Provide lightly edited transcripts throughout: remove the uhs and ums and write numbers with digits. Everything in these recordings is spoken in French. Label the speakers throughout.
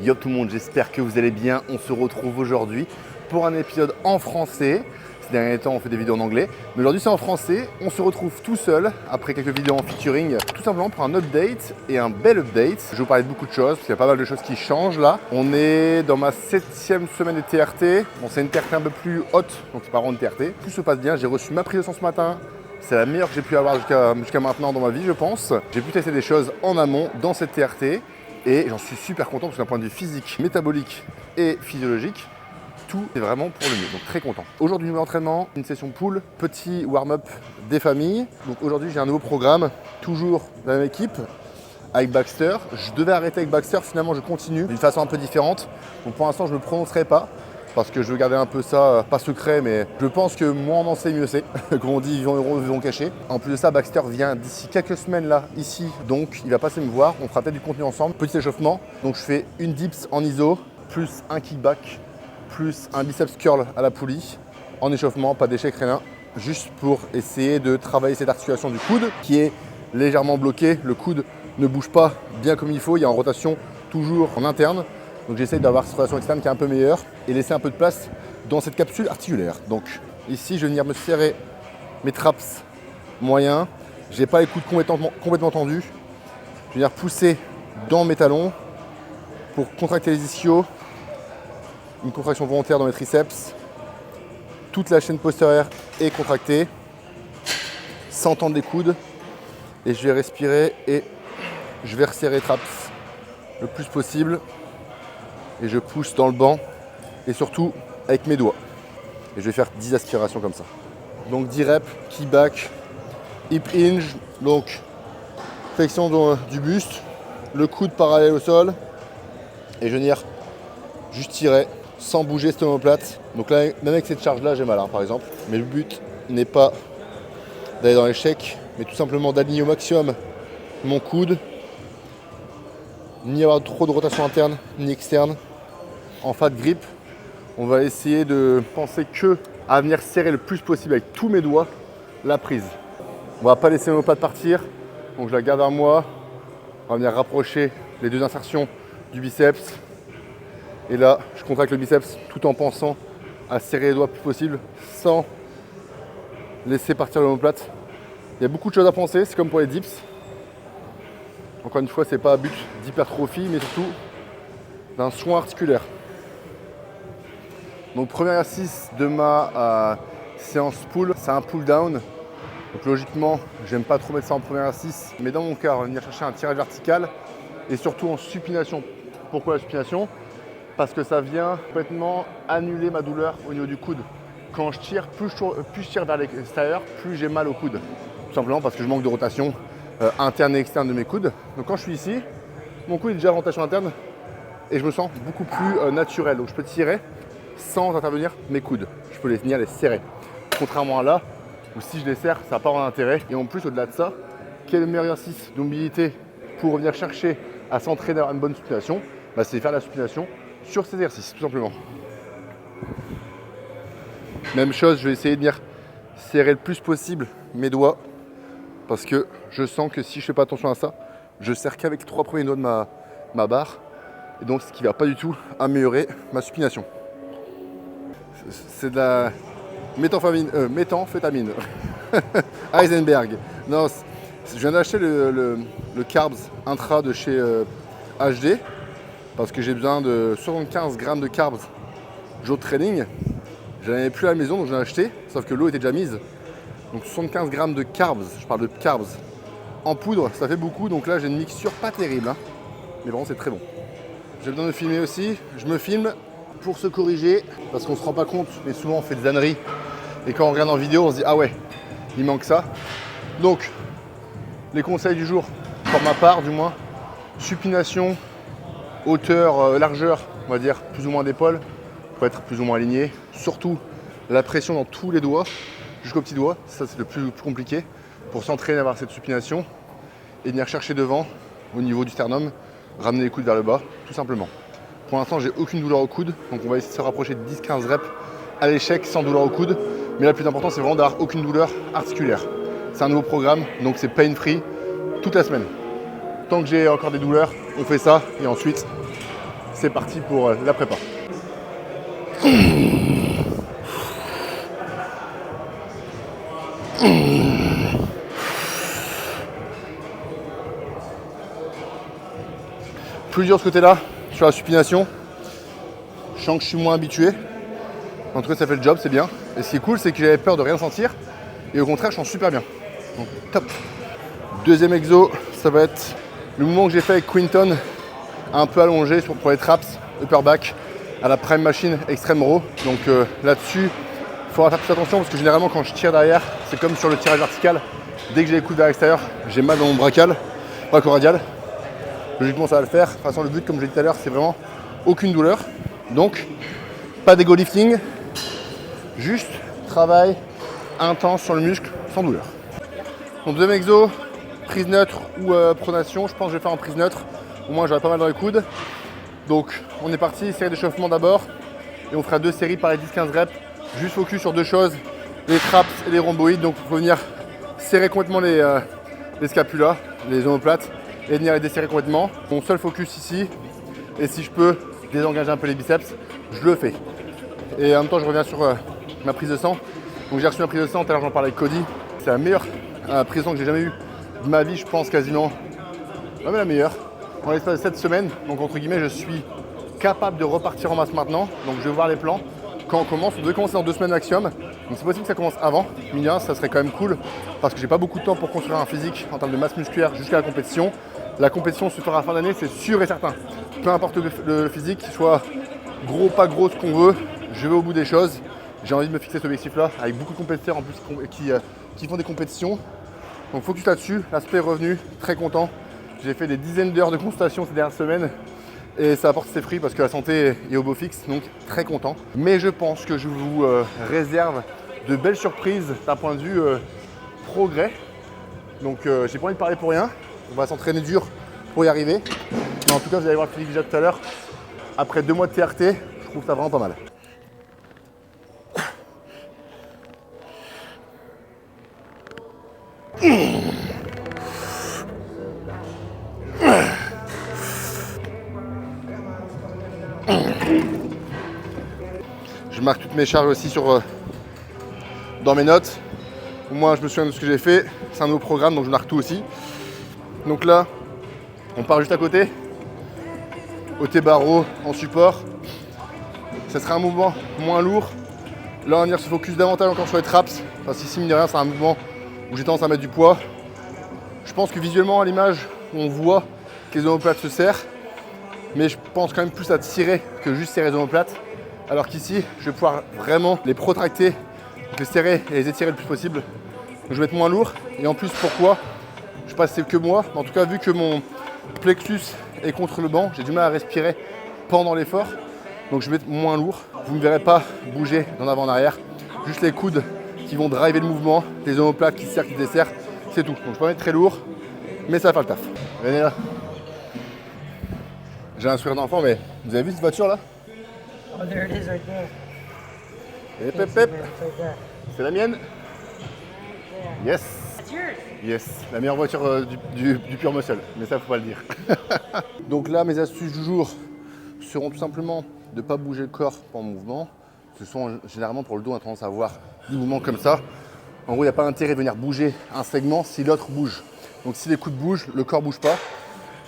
Speaker 1: Yo tout le monde, j'espère que vous allez bien. On se retrouve aujourd'hui pour un épisode en français. Ces derniers temps, on fait des vidéos en anglais. Mais aujourd'hui, c'est en français. On se retrouve tout seul, après quelques vidéos en featuring, tout simplement pour un update et un bel update. Je vais vous parler de beaucoup de choses, parce qu'il y a pas mal de choses qui changent là. On est dans ma 7e semaine de TRT. Bon, c'est une TRT un peu plus haute, donc c'est pas vraiment une TRT. Tout se passe bien. J'ai reçu ma prise de sang ce matin. C'est la meilleure que j'ai pu avoir jusqu'à maintenant dans ma vie, je pense. J'ai pu tester des choses en amont dans cette TRT. Et j'en suis super content parce que d'un point de vue physique, métabolique et physiologique, tout est vraiment pour le mieux, donc très content. Aujourd'hui, nouvel entraînement, une session pool, petit warm-up des familles. Donc aujourd'hui, j'ai un nouveau programme, toujours la même équipe, avec Baxter. Je devais arrêter avec Baxter, finalement je continue d'une façon un peu différente. Donc pour l'instant, je ne me prononcerai pas, parce que je veux garder un peu ça, pas secret, mais je pense que moins on en sait, mieux c'est. Comme on dit, vivons heureux, vivons cachés. En plus de ça, Baxter vient d'ici quelques semaines là, ici, donc il va passer me voir. On fera peut-être du contenu ensemble. Petit échauffement, donc je fais une dips en iso, plus un kickback, plus un biceps curl à la poulie, en échauffement, pas d'échec, rien. Juste pour essayer de travailler cette articulation du coude, qui est légèrement bloquée. Le coude ne bouge pas bien comme il faut, il y a en rotation toujours en interne. Donc j'essaie d'avoir cette rotation externe qui est un peu meilleure et laisser un peu de place dans cette capsule articulaire. Donc ici, je vais venir me serrer mes traps moyens. Je n'ai pas les coudes complètement tendus. Je vais venir pousser dans mes talons pour contracter les ischios. Une contraction volontaire dans mes triceps. Toute la chaîne postérieure est contractée sans tendre les coudes. Et je vais respirer et je vais resserrer les traps le plus possible. Et je pousse dans le banc et surtout avec mes doigts. Et je vais faire 10 aspirations comme ça. Donc 10 reps, kickback, hip hinge, donc flexion du buste, le coude parallèle au sol. Et je vais venir juste tirer sans bouger cette omoplate. Donc là, même avec cette charge là, j'ai mal par exemple. Mais le but n'est pas d'aller dans l'échec, mais tout simplement d'aligner au maximum mon coude. Ni avoir trop de rotation interne ni externe. En fat grip, on va essayer de penser que à venir serrer le plus possible avec tous mes doigts la prise. On va pas laisser l'omoplate partir, donc je la garde à moi. On va venir rapprocher les deux insertions du biceps. Et là, je contracte le biceps tout en pensant à serrer les doigts le plus possible sans laisser partir l'omoplate. Il y a beaucoup de choses à penser, c'est comme pour les dips. Encore une fois, c'est pas un but d'hypertrophie, mais surtout d'un soin articulaire. Donc premier exercice de ma séance pull, c'est un pull down. Donc logiquement, j'aime pas trop mettre ça en premier exercice, mais dans mon cas, on va venir chercher un tirage vertical et surtout en supination. Pourquoi la supination? Parce que ça vient complètement annuler ma douleur au niveau du coude. Quand je tire, plus je tire vers l'extérieur, plus j'ai mal au coude. Tout simplement parce que je manque de rotation interne et externe de mes coudes. Donc quand je suis ici, mon coude est déjà en rotation interne et je me sens beaucoup plus naturel. Donc je peux tirer sans intervenir mes coudes. Je peux venir les serrer. Contrairement à là, où si je les serre, ça n'a pas vraiment d'intérêt. Et en plus, au-delà de ça, quel est le meilleur exercice de mobilité pour venir chercher à s'entraîner à une bonne supination? C'est faire la supination sur ces exercices, tout simplement. Même chose, je vais essayer de venir serrer le plus possible mes doigts parce que je sens que si je ne fais pas attention à ça, je serre qu'avec les 3 premiers doigts de ma barre. Et donc, ce qui ne va pas du tout améliorer ma supination. C'est de la méthamphétamine. Heisenberg. Non, je viens d'acheter le Carbs Intra de chez HD parce que j'ai besoin de 75 grammes de carbs jour de training. Je n'en avais plus à la maison, donc j'en ai acheté, sauf que l'eau était déjà mise. Donc 75 grammes de carbs, je parle de carbs en poudre, ça fait beaucoup. Donc là, j'ai une mixture pas terrible, hein, mais vraiment, c'est très bon. J'ai besoin de filmer aussi. Je me filme pour se corriger parce qu'on se rend pas compte, mais souvent on fait des âneries et quand on regarde en vidéo on se dit ah ouais, il manque ça. Donc les conseils du jour, pour ma part du moins, supination, hauteur, largeur, on va dire plus ou moins d'épaule pour être plus ou moins aligné. Surtout la pression dans tous les doigts jusqu'au petit doigt, ça c'est le plus compliqué pour s'entraîner à avoir cette supination et venir chercher devant au niveau du sternum, ramener les coudes vers le bas tout simplement. Pour l'instant, j'ai aucune douleur au coude, donc on va essayer de se rapprocher de 10-15 reps à l'échec sans douleur au coude. Mais là, le plus important, c'est vraiment d'avoir aucune douleur articulaire. C'est un nouveau programme, donc c'est pain free toute la semaine. Tant que j'ai encore des douleurs, on fait ça et ensuite, c'est parti pour la prépa. Plus dur de ce côté-là, sur la supination. Je sens que je suis moins habitué. En tout cas, ça fait le job, c'est bien. Et ce qui est cool, c'est que j'avais peur de rien sentir. Et au contraire, je sens super bien. Donc, top. Deuxième exo, ça va être le mouvement que j'ai fait avec Quinton, un peu allongé pour les traps, upper back, à la prime machine extreme row. Donc là-dessus, il faudra faire plus attention parce que généralement, quand je tire derrière, c'est comme sur le tirage vertical. Dès que j'ai les coudes vers l'extérieur, j'ai mal dans mon brachioradial. Logiquement, ça va le faire. De toute façon, le but, comme je l'ai dit tout à l'heure, c'est vraiment aucune douleur. Donc, pas d'ego lifting, juste travail intense sur le muscle sans douleur. Donc, deuxième exo, prise neutre ou pronation. Je pense que je vais faire en prise neutre. Au moins, j'aurai pas mal dans les coudes. Donc, on est parti. Série d'échauffement d'abord. Et on fera 2 séries par les 10-15 reps. Juste focus sur 2 choses, les traps et les rhomboïdes. Donc, il faut venir serrer complètement les scapulas, les omoplates. Et venir les desserrer complètement. Mon seul focus ici, et si je peux désengager un peu les biceps, je le fais. Et en même temps, je reviens sur ma prise de sang. Donc j'ai reçu ma prise de sang, tout à l'heure j'en parlais avec Cody. C'est la meilleure prise de sang que j'ai jamais eue de ma vie, je pense quasiment. Même la meilleure. En l'espace de 7 semaines, donc entre guillemets, je suis capable de repartir en masse maintenant. Donc je vais voir les plans. Quand on commence, on devait commencer dans 2 semaines maximum. Donc c'est possible que ça commence avant. Mine, ça serait quand même cool parce que j'ai pas beaucoup de temps pour construire un physique en termes de masse musculaire jusqu'à la compétition. La compétition se fera à la fin d'année, c'est sûr et certain. Peu importe le physique, qu'il soit gros, pas gros, ce qu'on veut, je vais au bout des choses. J'ai envie de me fixer cet objectif-là avec beaucoup de compétiteurs en plus qui font des compétitions. Donc focus là-dessus, l'aspect revenu, très content. J'ai fait des dizaines d'heures de consultation ces dernières semaines et ça apporte ses fruits parce que la santé est au beau fixe, donc très content. Mais je pense que je vous réserve de belles surprises d'un point de vue progrès. Donc j'ai pas envie de parler pour rien. On va s'entraîner dur pour y arriver. Mais en tout cas, vous allez voir le physique déjà tout à l'heure. Après 2 mois de TRT, je trouve ça vraiment pas mal. Je marque toutes mes charges aussi dans mes notes. Au moins, je me souviens de ce que j'ai fait. C'est un nouveau programme, donc je marque tout aussi. Donc là, on part juste à côté. OT barreau en support. Ça sera un mouvement moins lourd. Là, on va venir se focus davantage encore sur les traps. Parce qu'ici, mine de rien, c'est un mouvement où j'ai tendance à mettre du poids. Je pense que visuellement, à l'image, on voit que les omoplates se serrent. Mais je pense quand même plus à tirer que juste serrer les omoplates. Alors qu'ici, je vais pouvoir vraiment les protracter, les serrer et les étirer le plus possible. Donc, je vais mettre moins lourd. Et en plus, pourquoi? Je sais pas si c'est que moi, mais en tout cas, vu que mon plexus est contre le banc, j'ai du mal à respirer pendant l'effort. Donc je vais mettre moins lourd. Vous ne me verrez pas bouger d'en avant en arrière. Juste les coudes qui vont driver le mouvement, les omoplates qui serrent, qui desserrent, c'est tout. Donc je peux pas mettre très lourd, mais ça va faire le taf. Venez là. J'ai un sourire d'enfant, mais vous avez vu cette voiture là?
Speaker 2: Oh, there it is right there.
Speaker 1: Et pep pep. C'est la mienne? Yes.
Speaker 2: It's yours.
Speaker 1: Yes, la meilleure voiture du Pure Muscle, mais ça faut pas le dire. Donc là, mes astuces du jour seront tout simplement de ne pas bouger le corps pendant le mouvement. Ce sont généralement pour le dos, on a tendance à avoir des mouvements comme ça. En gros, il n'y a pas d'intérêt de venir bouger un segment si l'autre bouge. Donc si les coudes bougent, le corps ne bouge pas.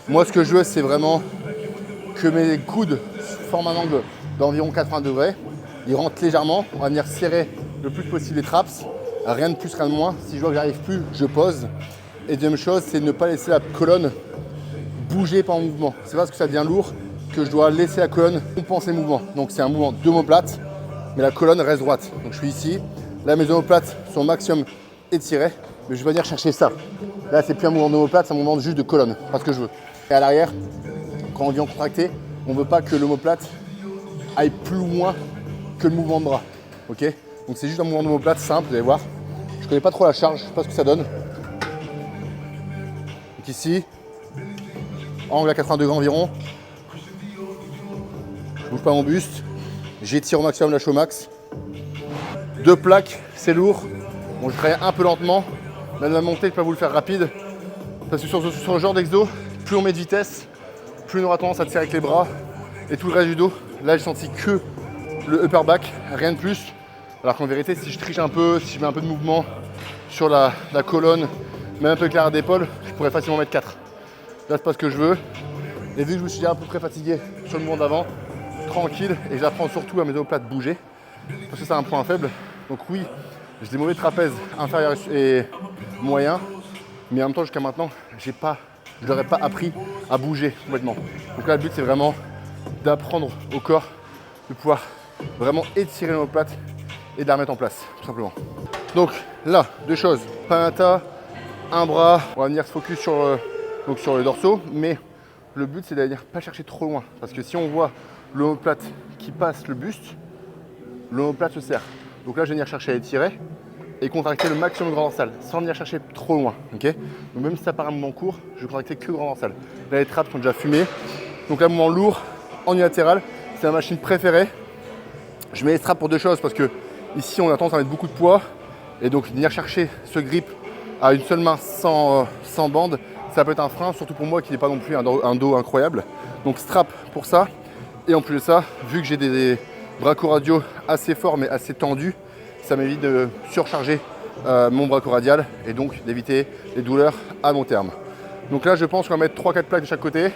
Speaker 1: Moi, ce que je veux, c'est vraiment que mes coudes forment un angle d'environ 80 degrés. Ils rentrent légèrement. On va venir serrer le plus possible les traps. Rien de plus, rien de moins. Si je vois que j'arrive plus, je pose. Et deuxième chose, c'est de ne pas laisser la colonne bouger pendant le mouvement. C'est parce que ça devient lourd que je dois laisser la colonne compenser le mouvement. Donc c'est un mouvement d'omoplate, mais la colonne reste droite. Donc je suis ici. Là, mes omoplates sont au maximum étirées, mais je vais venir chercher ça. Là, c'est plus un mouvement d'omoplate, c'est un mouvement juste de colonne. C'est pas ce que je veux. Et à l'arrière, quand on vient contracter, on ne veut pas que l'omoplate aille plus loin que le mouvement de bras. Ok? Donc c'est juste un mouvement d'omoplate simple, vous allez voir. Je ne connais pas trop la charge, je ne sais pas ce que ça donne. Donc ici, angle à 80 degrés environ. Je ne bouge pas mon buste. J'étire au maximum, lâche au max. 2 plaques, c'est lourd. Bon, je travaille un peu lentement. Même la montée, je ne peux pas vous le faire rapide. Parce que sur le genre d'exo, plus on met de vitesse, plus on aura tendance à tirer avec les bras et tout le reste du dos. Là, j'ai senti que le upper back, rien de plus. Alors qu'en vérité, si je triche un peu, si je mets un peu de mouvement sur la colonne, même un peu avec l'arrière d'épaule, je pourrais facilement mettre 4. Là, c'est pas ce que je veux. Et vu que je me suis déjà à peu près fatigué sur le mouvement d'avant, tranquille, et j'apprends surtout à mes omoplates bouger, parce que c'est un point faible. Donc oui, j'ai des mauvais trapèzes inférieurs et moyens, mais en même temps, jusqu'à maintenant, je leur ai pas appris à bouger complètement. Donc là, le but, c'est vraiment d'apprendre au corps de pouvoir vraiment étirer l'omoplate et de la remettre en place, tout simplement. Donc là, deux choses, Pranayama, un bras, on va venir se focus sur le dorsaux, mais le but c'est d'aller pas chercher trop loin, parce que si on voit l'omoplate qui passe le buste, l'omoplate se serre. Donc là je vais venir chercher à étirer et contracter le maximum de grand dorsal, sans venir chercher trop loin, ok. Donc même si ça paraît un mouvement court, je vais contracter que grand dorsal. Là les traps sont déjà fumés, donc là mouvement lourd, en unilatéral, c'est ma machine préférée. Je mets les straps pour deux choses, parce que ici on a tendance à mettre beaucoup de poids, et donc venir chercher ce grip à une seule main sans bande, ça peut être un frein, surtout pour moi qui n'ai pas non plus un dos incroyable. Donc strap pour ça, et en plus de ça, vu que j'ai des brachioradiaux assez forts mais assez tendus, ça m'évite de surcharger mon brachioradial et donc d'éviter les douleurs à long terme. Donc là je pense qu'on va mettre 3-4 plaques de chaque côté.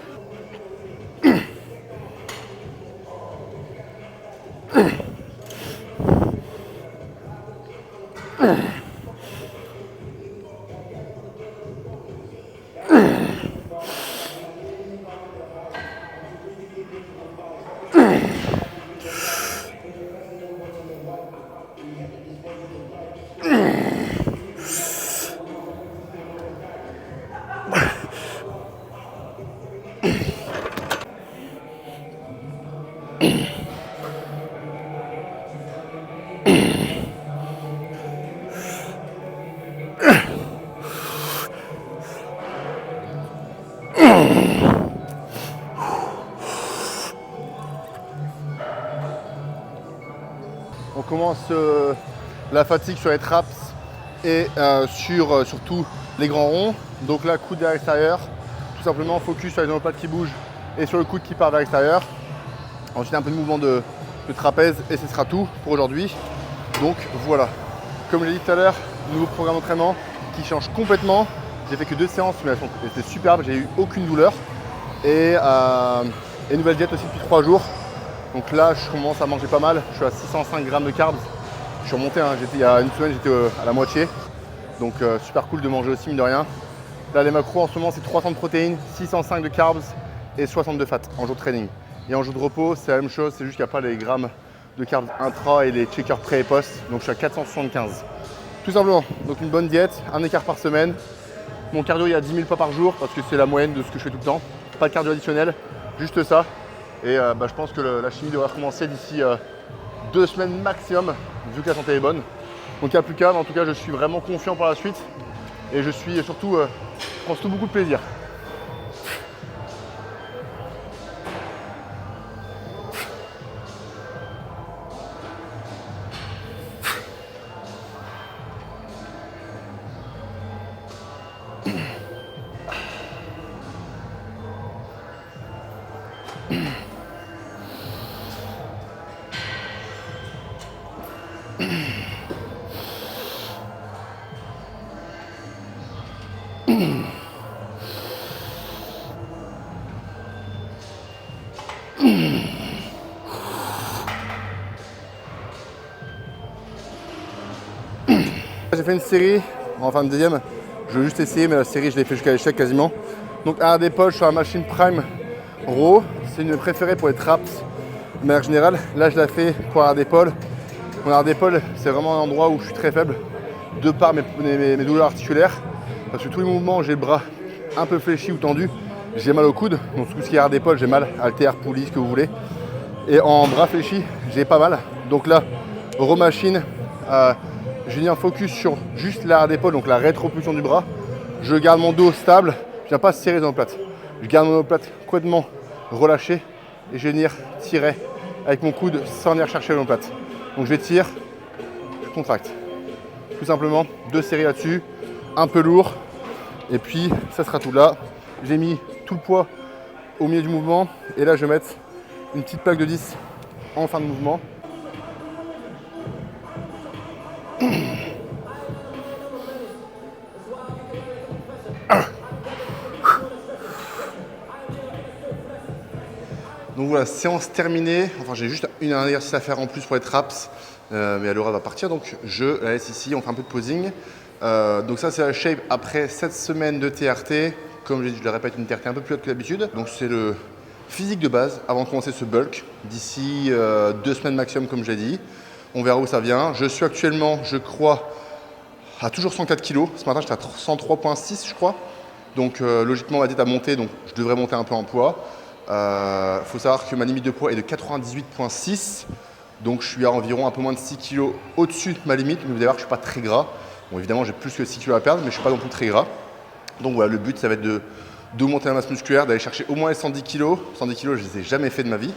Speaker 1: On commence la fatigue sur les traps et surtout les grands ronds. Donc là, coude vers l'extérieur, tout simplement focus sur les omoplates qui bougent et sur le coude qui part vers l'extérieur. Ensuite un peu de mouvement de trapèze et ce sera tout pour aujourd'hui. Donc voilà, comme je l'ai dit tout à l'heure, nouveau programme d'entraînement qui change complètement. J'ai fait que 2 séances mais elles étaient superbes, j'ai eu aucune douleur. Et nouvelle diète aussi depuis 3 jours. Donc là je commence à manger pas mal, je suis à 605 grammes de carbs. Je suis remonté, il y a une semaine j'étais à la moitié. Donc super cool de manger aussi mine de rien. Là les macros en ce moment c'est 300 de protéines, 605 de carbs et 60 de fat en jour de training. Et en jour de repos c'est la même chose, c'est juste qu'il n'y a pas les grammes de carbs intra et les checkers pré et post. Donc je suis à 475. Tout simplement, donc une bonne diète, un écart par semaine. Mon cardio il y a 10 000 pas par jour parce que c'est la moyenne de ce que je fais tout le temps. Pas de cardio additionnel, juste ça. Et je pense que la chimie devrait recommencer d'ici 2 semaines maximum, vu que la santé est bonne. Donc il n'y a plus qu'à, mais en tout cas je suis vraiment confiant pour la suite. Et je suis surtout, je prends surtout beaucoup de plaisir. J'ai fait une série, enfin une deuxième, je vais juste essayer, mais la série je l'ai fait jusqu'à l'échec quasiment. Donc arrière d'épaule sur la machine Prime Raw, c'est une préférée pour les traps de manière générale. Là je la fais pour arrière d'épaule. Mon arrière d'épaule c'est vraiment un endroit où je suis très faible, de par mes douleurs articulaires. Parce que tous les mouvements où j'ai le bras un peu fléchi ou tendu, j'ai mal au coude. Donc tout ce qui est arrière d'épaule, j'ai mal, haltère, poulie, ce que vous voulez. Et en bras fléchi, j'ai pas mal. Donc là, Raw machine, je viens focus sur juste l'arrière d'épaule, donc la rétropulsion du bras. Je garde mon dos stable, je ne viens pas serrer les omoplates. Je garde mon omoplate complètement relâché et je vais venir tirer avec mon coude sans venir chercher l'omoplate. Donc je tire, je contracte. Tout simplement, 2 séries là-dessus, un peu lourd. Et puis ça sera tout là. J'ai mis tout le poids au milieu du mouvement et là je vais mettre Une petite plaque de 10 en fin de mouvement. Donc voilà, séance terminée. Enfin, j'ai juste un exercice à faire en plus pour les traps, mais Laura va partir, donc je la laisse ici. On fait un peu de posing. Donc ça, c'est la shape après 7 semaines de TRT. Comme je le répète, une TRT un peu plus haute que d'habitude. Donc c'est le physique de base avant de commencer ce bulk. D'ici 2 semaines maximum, comme j'ai dit. On verra où ça vient. Je suis actuellement, je crois, à toujours 104 kg. Ce matin, j'étais à 103,6, je crois. Donc logiquement, ma diète a monté, donc je devrais monter un peu en poids. Faut savoir que ma limite de poids est de 98,6. Donc je suis à environ un peu moins de 6 kg au-dessus de ma limite. Mais vous allez voir que je ne suis pas très gras. Bon, évidemment, j'ai plus que 6 kg à perdre, mais je ne suis pas non plus très gras. Donc voilà, le but, ça va être d'augmenter la masse musculaire, d'aller chercher au moins les 110 kg. 110 kg, je ne les ai jamais fait de ma vie.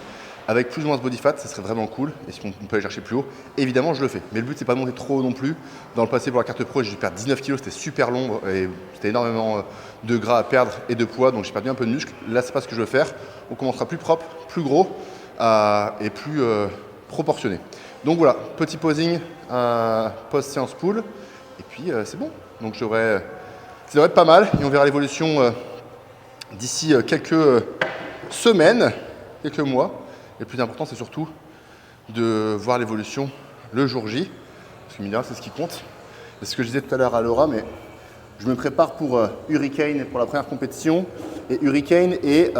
Speaker 1: Avec plus ou moins de body fat, ça serait vraiment cool. Et si on peut aller chercher plus haut, évidemment, je le fais. Mais le but, c'est pas de monter trop haut non plus. Dans le passé, pour la carte pro, j'ai dû perdre 19 kg, c'était super long et c'était énormément de gras à perdre et de poids. Donc j'ai perdu un peu de muscle. Là, c'est pas ce que je veux faire. On commencera plus propre, plus gros et plus proportionné. Donc voilà, petit posing post-séance pool. Et puis, c'est bon. Donc ça devrait être pas mal. Et on verra l'évolution d'ici quelques semaines, quelques mois. Et le plus important, c'est surtout de voir l'évolution le jour J. Parce que mine de rien, c'est ce qui compte. C'est ce que je disais tout à l'heure à Laura, mais je me prépare pour Hurricane pour la première compétition. Et Hurricane, il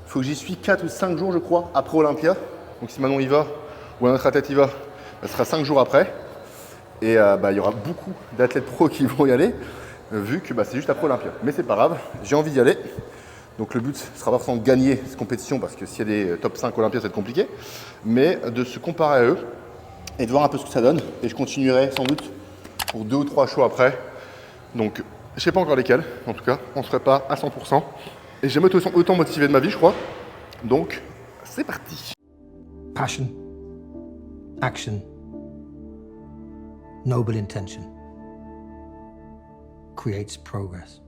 Speaker 1: faut que j'y suis 4 ou 5 jours, je crois, après Olympia. Donc si Manon y va, ou un autre athlète y va, ça sera 5 jours après. Et il y aura beaucoup d'athlètes pros qui vont y aller, vu que c'est juste après Olympia. Mais c'est pas grave, j'ai envie d'y aller. Donc le but sera pas forcément de gagner cette compétition, parce que s'il y a des top 5 Olympia, ça va être compliqué, mais de se comparer à eux et de voir un peu ce que ça donne. Et je continuerai sans doute pour 2 ou 3 shows après. Donc je sais pas encore lesquels, en tout cas, on se prépare à 100%. Et j'ai jamais été autant motivé de ma vie, je crois. Donc c'est parti.
Speaker 3: Passion, action, noble intention creates progress.